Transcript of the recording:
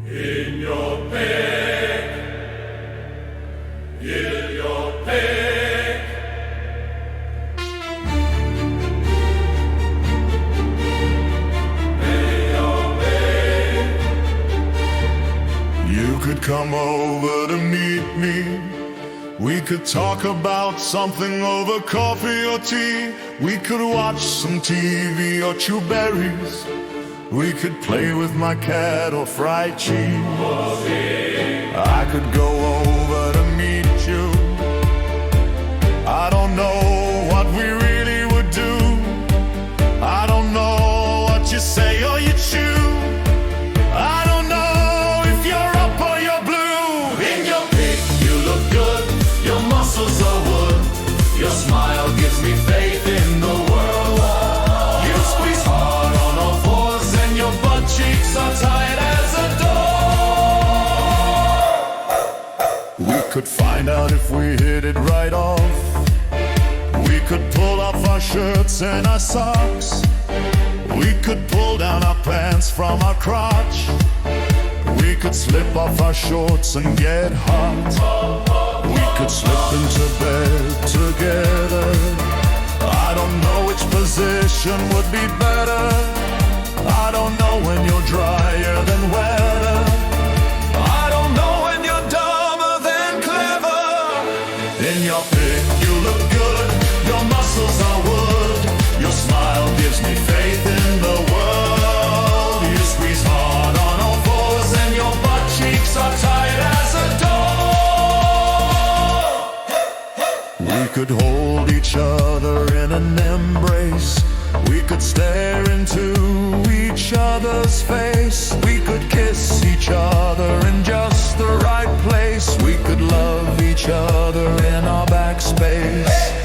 In your pick, in your pick. In your pick. You could come over to meet me. We could talk about something over coffee or tea. We could watch some TV or chew berries. We could play with my cat or fried cheese. I could go over to meet you. I don't know what we really would do. I don't know what you say or you chew. I don't know if you're up or you're blue. In your pick, you look good. Your muscles are wood. Your smile gives me faith in the world. You squeeze hard on all fours and your butt cheeks are tight as a door. We could find out if we hit it right off. We could pull off our shirts and our socks. We could pull down our pants from our crotch. We could slip off our shorts and get hot. We could slip into bed together. I don't know which position would be better. I don't know when you're drier than wetter. I don't know when you're dumber than clever. In your pick, you look good. Your muscles are wood. Your smile gives me faith in the world. You squeeze hard on all fours and your butt cheeks are tight as a door. We could hold each other in an embrace. We could stare into each other's face. We could kiss each other in just the right place. We could love each other in our backspace.